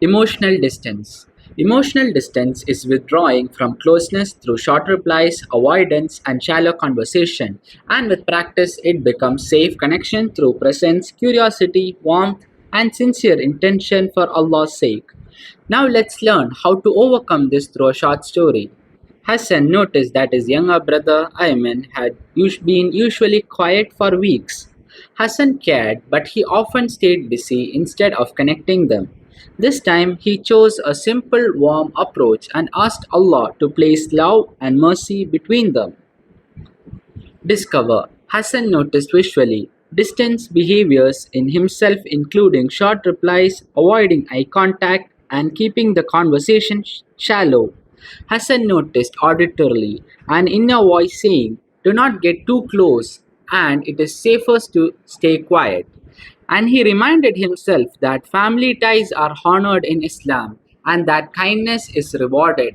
Emotional distance. Emotional distance is withdrawing from closeness through short replies, avoidance, and shallow conversation. And with practice, it becomes safe connection through presence, curiosity, warmth, and sincere intention for Allah's sake. Now let's learn how to overcome this through a short story. Hassan noticed that his younger brother Ayman had been usually quiet for weeks. Hassan cared, but he often stayed busy instead of connecting them. This time, he chose a simple, warm approach and asked Allah to place love and mercy between them. Discover. Hassan noticed visually distance behaviors in himself, including short replies, avoiding eye contact, and keeping the conversation shallow. Hassan noticed auditorily an inner voice saying, "Do not get too close, and it is safest to stay quiet." And he reminded himself that family ties are honored in Islam and that kindness is rewarded.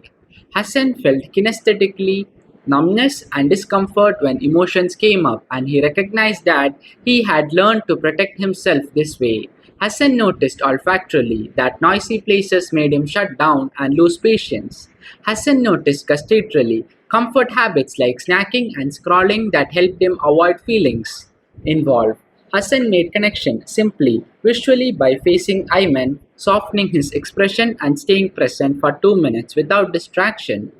Hassan felt kinesthetically numbness and discomfort when emotions came up, and he recognized that he had learned to protect himself this way. Hassan noticed olfactorily that noisy places made him shut down and lose patience. Hassan noticed gustatorily comfort habits like snacking and scrolling that helped him avoid feelings involved. Hassan made connection simply, visually by facing Ayman, softening his expression and staying present for 2 minutes without distraction.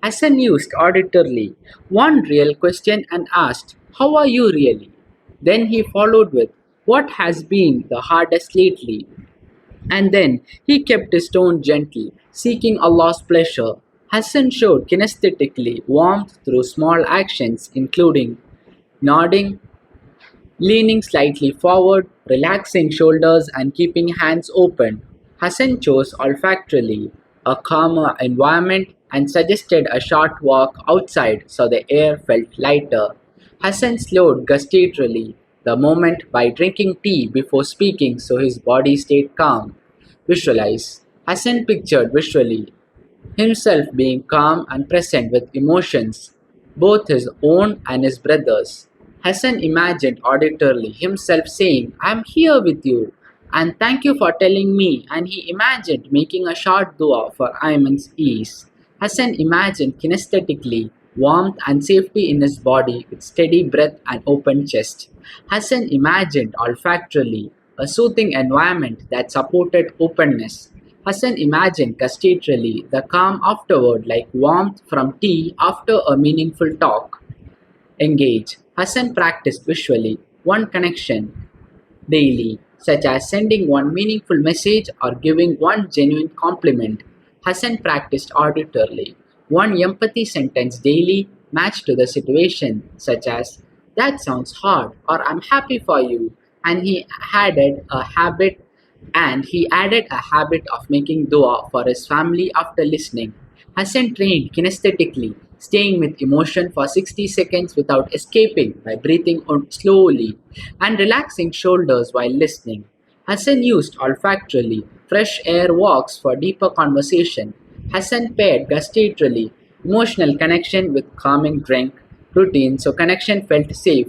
Hassan used auditorily one real question and asked, "How are you really?" Then he followed with, "What has been the hardest lately?" And then he kept his tone gentle, seeking Allah's pleasure. Hassan showed kinesthetically warmth through small actions, including nodding, leaning slightly forward, relaxing shoulders, and keeping hands open. Hassan chose olfactorily a calmer environment and suggested a short walk outside so the air felt lighter. Hassan slowed gustatorily the moment by drinking tea before speaking so his body stayed calm. Visualize. Hassan pictured visually himself being calm and present with emotions, both his own and his brother's. Hassan imagined auditorily himself saying, "I am here with you, and thank you for telling me." And he imagined making a short dua for Ayman's ease. Hassan imagined kinesthetically warmth and safety in his body with steady breath and open chest. Hassan imagined olfactorily a soothing environment that supported openness. Hassan imagined gustatorily the calm afterward like warmth from tea after a meaningful talk. Engage. Hassan practiced visually one connection daily, such as sending one meaningful message or giving one genuine compliment. Hassan practiced auditorily one empathy sentence daily matched to the situation, such as, "That sounds hard," or "I'm happy for you." And he added a habit of making dua for his family after listening. Hassan trained kinesthetically, staying with emotion for 60 seconds without escaping by breathing out slowly and relaxing shoulders while listening. Hassan used olfactorily fresh air walks for deeper conversation. Hassan paired gustatorily emotional connection with calming drink routine so connection felt safe.